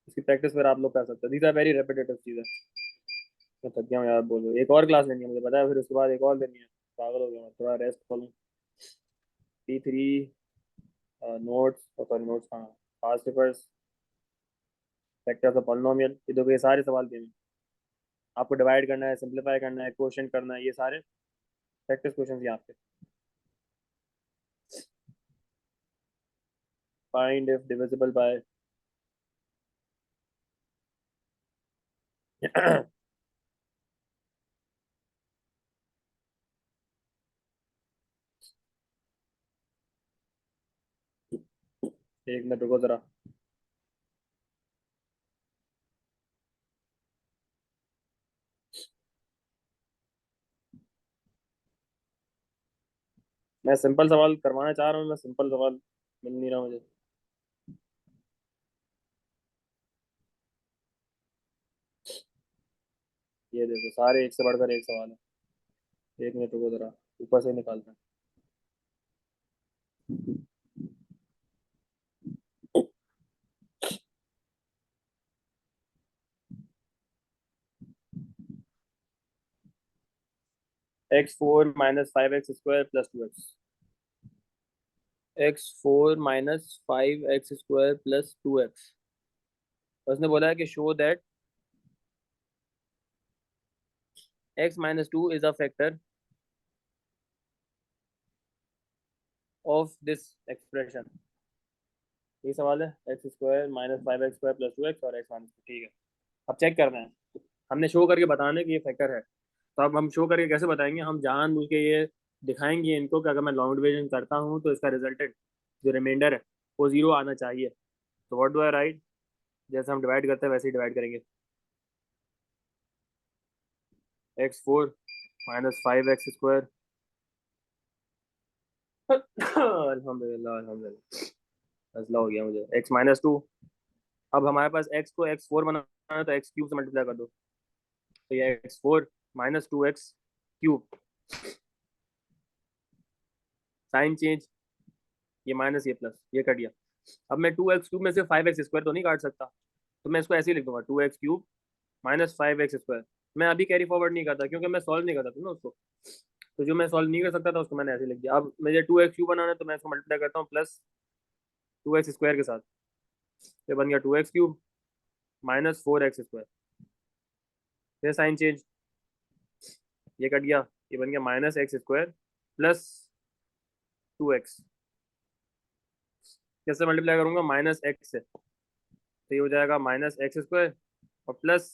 A: इसकी प्रैक्टिस फिर आप लोग कर सकते हैं। दीज आर वेरी रेपिटेटिव चीज़ें। मैं थक गया हूँ यार, बोलो एक और क्लास लेनी है मुझे पता है, फिर उसके बाद एक और लेनी है, पागल हो गया मैं, थोड़ा रेस्ट कर लूँ। P3 नोट्स, सॉरी नोट्स, हाँ, past papers, factors of polynomial, ये देखो ये सारे सवाल देने, आपको डिवाइड करना है, सिंप्लीफाई करना है, क्वेश्चन करना है, ये सारे प्रैक्टिस क्वेश्चन यहाँ पे। फाइंड इफ डिविजिबल बाय एक मिनट रुको जरा। मैं सिंपल सवाल करवाना चाह रहा हूँ, मैं सिंपल सवाल मिल नहीं रहा मुझे। ये देखो सारे एक से बढ़कर एक सवाल है, एक मिनट रुको जरा, ऊपर से निकालते हैं। x4 minus five x square plus two x, x4 minus five x square plus two x. उसने बोला है कि show that x minus two is a factor of this expression. ये सवाल है, x square minus five x square plus two x और x minus, ठीक है। अब चेक करना है, हमने शो करके बताना है कि ये फैक्टर है। तो अब हम शो करके कैसे बताएंगे, हम जानबूझ के ये दिखाएंगे इनको कि अगर मैं लॉन्ग डिवीजन करता हूँ तो इसका रिजल्टेंट जो रिमाइंडर है वो जीरो आना चाहिए। तो व्हाट डू आई राइट, जैसे हम डिवाइड करते हैं वैसे ही डिवाइड करेंगे। x4 minus five x square अल्हम्दुलिल्लाह अल्हम्दुलिल्लाह, फैसला हो गया मुझे, x माइनस टू। अब हमारे पास x को x4 बनाना है तो x क्यूब से मल्टीप्लाई कर दो, तो ये x4 minus two x cube, sign change, ये माइनस ये प्लस, ये कट गया। अब मैं टू एक्स क्यूब में से फाइव एक्स स्क्वायर तो नहीं काट सकता, तो मैं इसको ऐसे ही लिख दूंगा, two x cube minus five x square. मैं अभी कैरी फॉरवर्ड नहीं करता क्योंकि मैं सॉल्व नहीं करता था ना उसको, तो जो मैं सॉल्व नहीं कर सकता था उसको मैंने ऐसे लिख दिया। अब मुझे टू एक्स क्यूब बनाना है तो मैं इसको मल्टीप्लाई करता हूँ प्लस टू एक्स स्क्वायर के साथ, ये बन गया two x cube minus four x square. फिर साइन चेंज, ये कट गया, ये बन गया minus x square plus 2x। कैसे मल्टीप्लाई करूंगा, माइनस एक्स से, तो ये हो जाएगा माइनस एक्स स्क्वायर और प्लस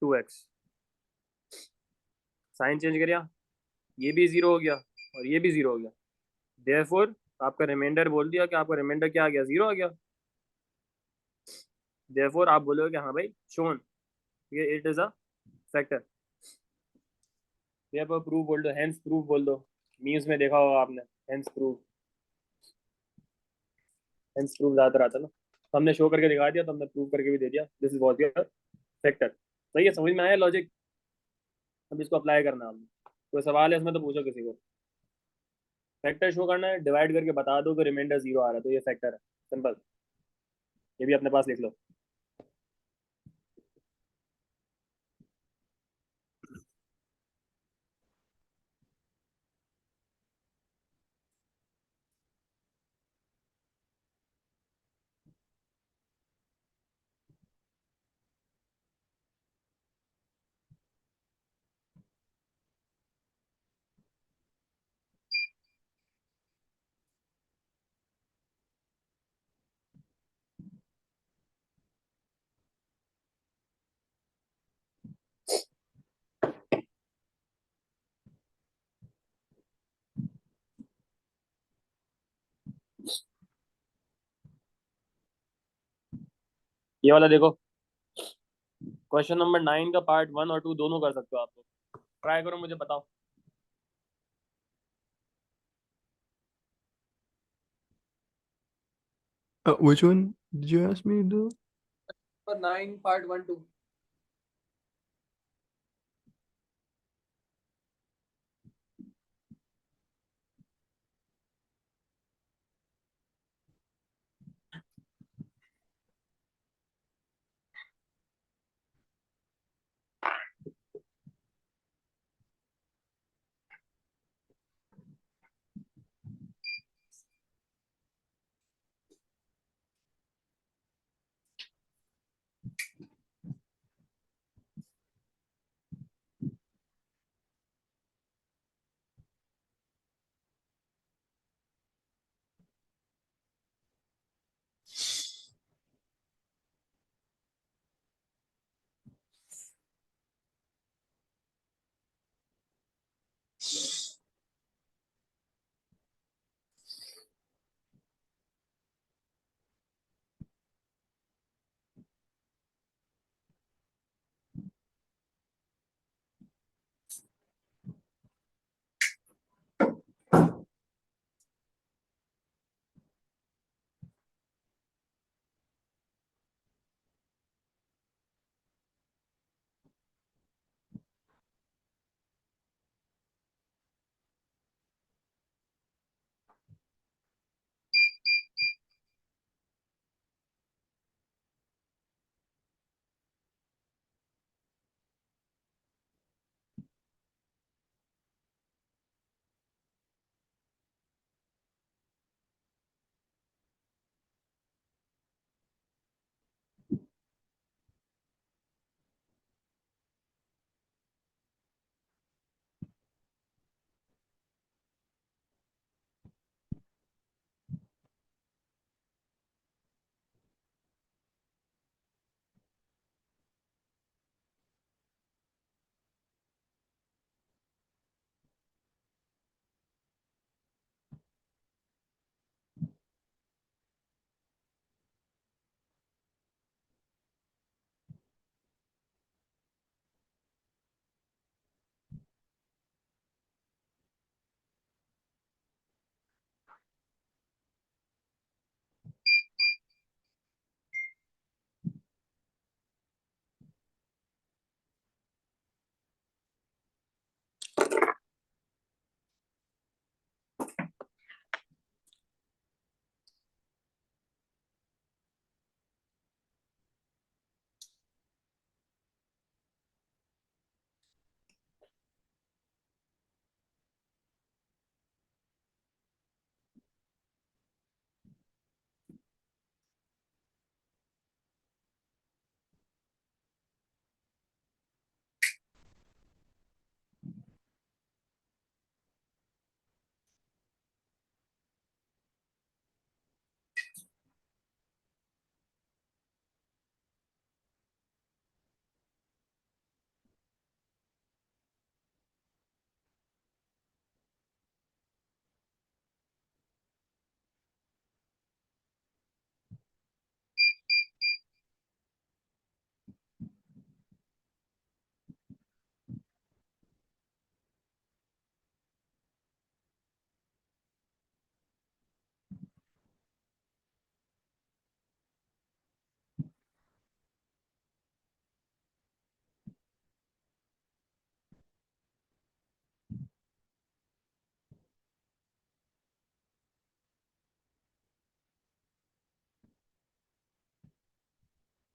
A: 2x। साइन चेंज करिया, ये भी जीरो हो गया और ये भी जीरो हो गया। देयरफॉर आपका रिमाइंडर बोल दिया कि आपका रिमाइंडर क्या आ गया, जीरो आ गया। देयरफॉर आप बोलोगे कि हाँ भाई शोन, ये it is a factor. Therefore proof बोल दो, हेंस प्रूफ बोल दो, मीम्स में देखा होगा आपने, हेंस प्रूफ। हेंस प्रूफ ज्यादातर आता है ना, तो हमने शो करके दिखा दिया, तो हमने प्रूव करके भी दे दिया, this is what your factor. सही है, समझ में आया लॉजिक? अब इसको अप्लाई करना है हमने। कोई सवाल है इसमें तो पूछो किसी को। फैक्टर शो करना है, डिवाइड करके बता दो कि रिमाइंडर जीरो आ रहा है, तो ये फैक्टर है, सिंपल। ये भी अपने पास लिख लो। ये वाला देखो, क्वेश्चन नंबर 9 का पार्ट 1 और 2 दोनों कर सकते हो आप लोग। ट्राई करो, मुझे बताओ।
B: Which one did you ask me to do?
A: पर 9 part 1 2।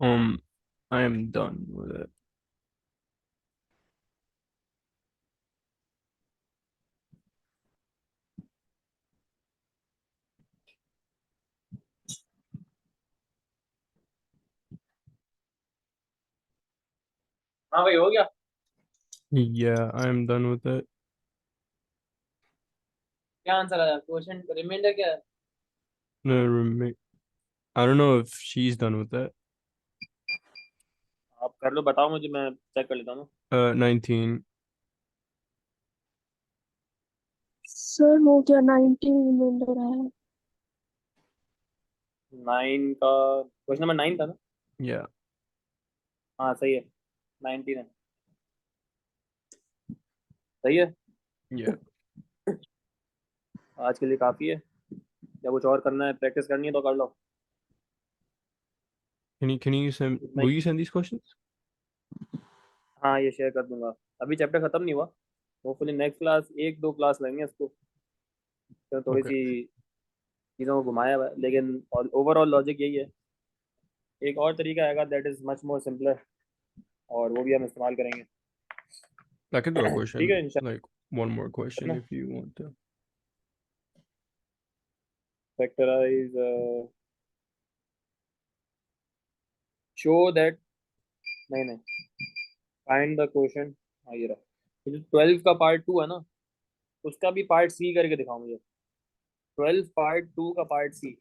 B: I am done with it.
A: हाँ भाई हो गया।
B: Yeah, I am done with it.
A: क्या आंसर आया क्वेश्चन रिमाइंडर क्या है?
B: No, I don't know if she's done with it.
A: आप कर लो बताओ मुझे मैं चेक कर लेता हूँ।
B: 19.
C: सर हो गया 19 रिमाइंडर है।
A: 9 का क्वेश्चन नंबर 9 था ना?
B: Yeah.
A: हाँ सही है 19 है। सही है।
B: Yeah.
A: आज के लिए काफ़ी है। या कुछ और करना है प्रैक्टिस करनी है तो कर लो।
B: Can you send
A: इतना
B: will
A: he.
B: you send these questions?
A: हाँ ये शेयर कर दूंगा। अभी चैप्टर खत्म नहीं हुआ। होपफुली नेक्स्ट क्लास एक दो क्लास लेंगे इसको। तो थोड़ी
B: Okay.
A: सी चीज़ों को घुमाया हुआ है लेकिन ओवरऑल लॉजिक यही है। एक और तरीका आएगा that is much more simpler और वो भी हम इस्तेमाल करेंगे।
B: I could do a
A: ठीक है
B: question,
A: इंशाल्लाह।
B: like one more question
A: करना
B: if you want to.
A: Factorise show that नहीं नहीं फाइंड द क्वेश्चन। हाँ ये रहा। जो 12 का पार्ट 2 है ना उसका भी पार्ट सी करके दिखाओ मुझे। 12 पार्ट 2 का पार्ट सी।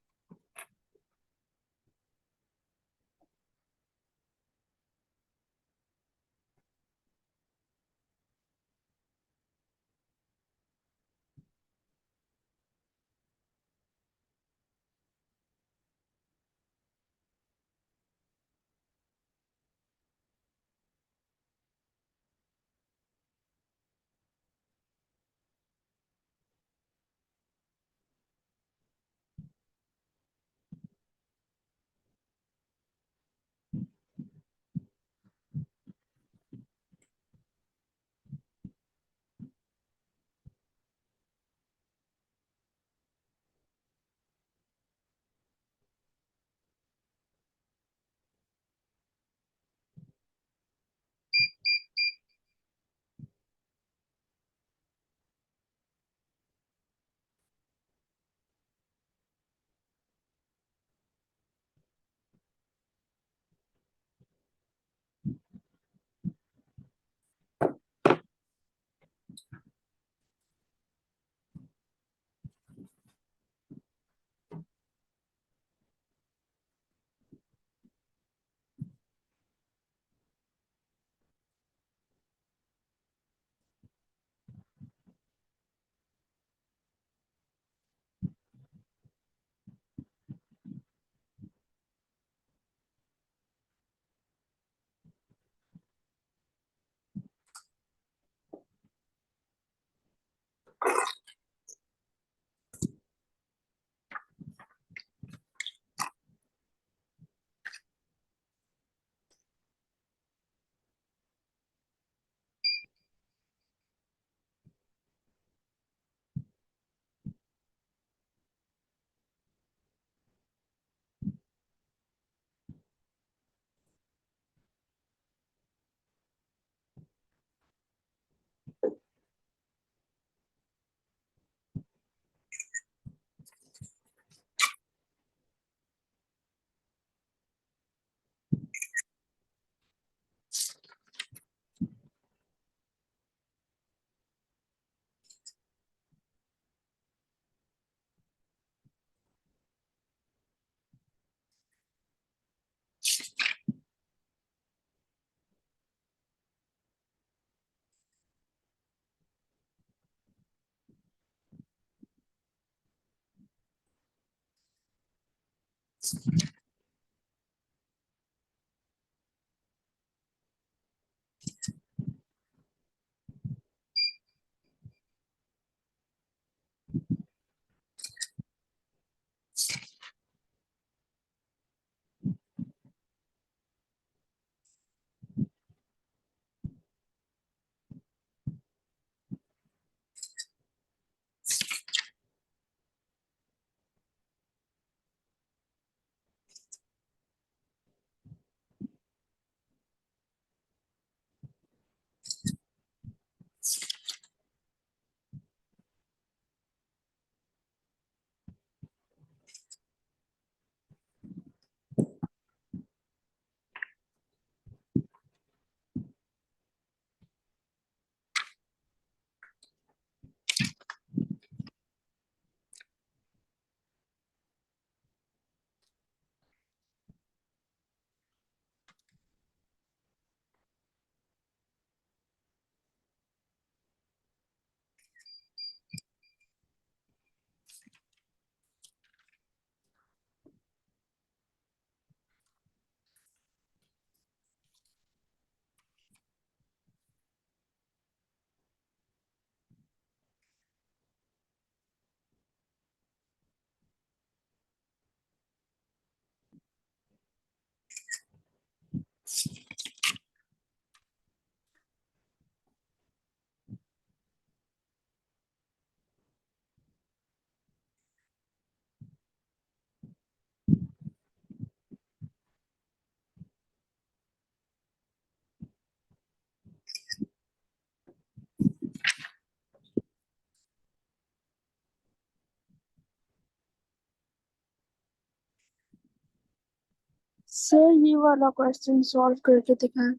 C: सर ये वाला क्वेश्चन सॉल्व करके दिखाएं।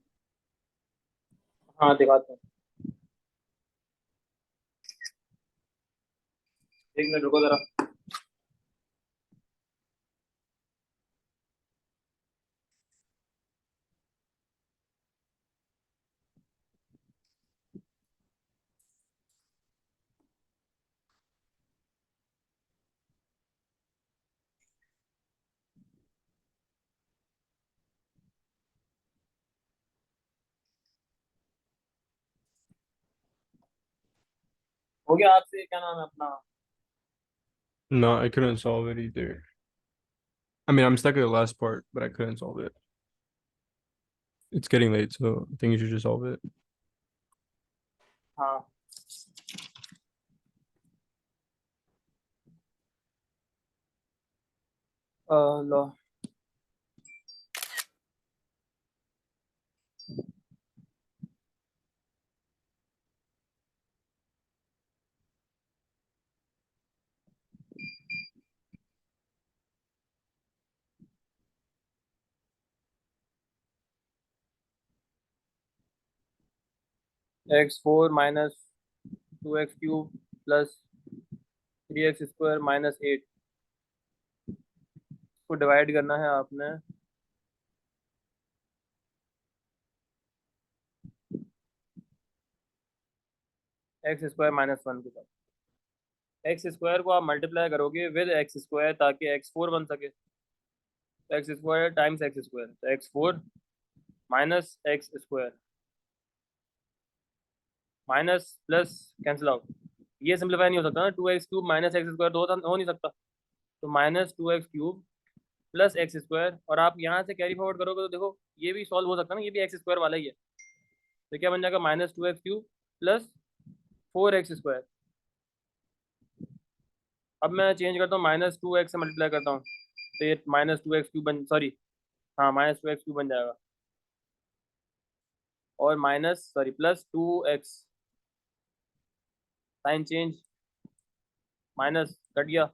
A: हाँ दिखाता हूँ, एक मिनट रुको जरा। हो गया आपसे, क्या नाम है अपना?
B: No, I couldn't solve it either. I mean, I'm stuck at the last part, but I couldn't solve it. It's getting late, so I think you should just solve it.
A: हाँ लो, x4 minus 2x³ plus 3x² minus 8 को divide करना है आपने x² minus 1 के साथ। x² को आप multiply करोगे विद x² ताकि x4 बन सके। तो x² टाइम्स x², तो x4 minus x² minus plus cancel out. ये सिंप्लीफाई नहीं हो सकता ना, 2x³ माइनस x² तो हो नहीं सकता। तो माइनस 2x³ प्लस x², और आप यहाँ से कैरी फॉरवर्ड करोगे तो देखो ये भी सॉल्व हो सकता है ना, ये भी x² वाला ही है। तो क्या बन जाएगा, माइनस 2x³ प्लस 4x²। अब मैं चेंज करता हूँ, माइनस 2x से मल्टीप्लाई करता हूँ, तो ये माइनस 2x³ बन, सॉरी हाँ माइनस 2x³ बन जाएगा, और minus sorry plus 2x, sign change, minus cut गया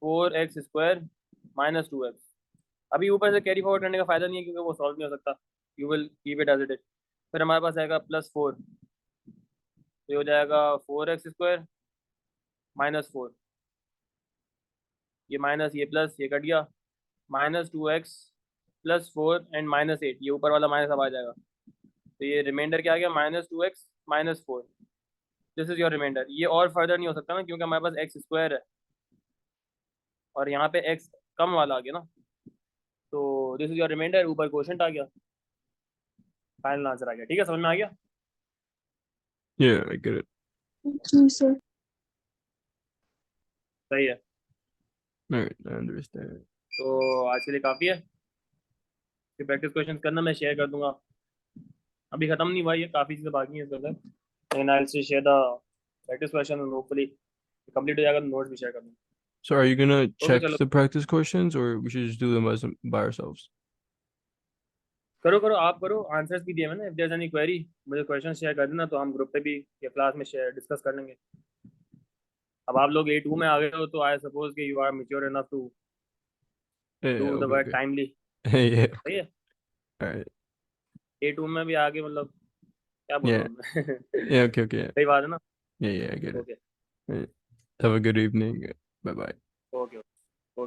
A: 4x² माइनस 2x। अभी ऊपर से कैरी फॉरवर्ड करने का फायदा नहीं है क्योंकि वो सॉल्व नहीं हो सकता, you will keep it as it is. फिर हमारे पास आएगा +4, तो ये हो जाएगा 4x² माइनस 4, ये माइनस ये प्लस ये कट गया, minus 2x plus 4 and minus 8, ये ऊपर वाला माइनस अब आ जाएगा। तो ये रिमाइंडर क्या आ गया, -2x minus 4। This is your remainder. ये और फर्दर नहीं हो सकता ना क्योंकि हमारे पास x² है और यहाँ पे x कम वाला आ गया ना। तो दिस इज योर रिमाइंडर, ऊपर क्वोशंट आ गया, फाइनल आंसर आ गया। ठीक है, समझ में आ गया?
B: Yeah, I get it.
C: जी सर।
A: सही है।
B: All right, I understand.
A: तो आज के लिए काफ़ी है, कि प्रैक्टिस क्वेश्चन करना मैं शेयर कर दूंगा। अभी ख़त्म नहीं हुआ, ये काफ़ी चीज़ें बाकी हैं इसके अंदर, लेकिन I will share the practice question, hopefully complete हो जाएगा तो नोट्स भी शेयर कर दूँगा।
B: So are you gonna
A: okay
B: check
A: चलो,
B: the practice questions or we should just do them by ourselves?
A: करो करो, आप करो, आंसर्स भी दिए मैंने। इफ देयर एनी क्वेरी मुझे क्वेश्चन शेयर कर देना, तो हम ग्रुप पे भी या क्लास में शेयर डिस्कस कर लेंगे। अब आप लोग A2 में आ गए हो तो आई सपोज कि you are mature enough to
B: Yeah,
A: do the
B: okay,
A: work
B: okay.
A: Timely.
B: Yeah,
A: सही है,
B: all right.
A: A2 में भी आगे, मतलब क्या बोल रहा
B: Yeah,
A: हूँ मैं
B: yeah, okay, okay.
A: सही बात है ना?
B: Yeah, I get it.
A: Okay
B: All right. Have a good evening. Bye bye.
A: Okay.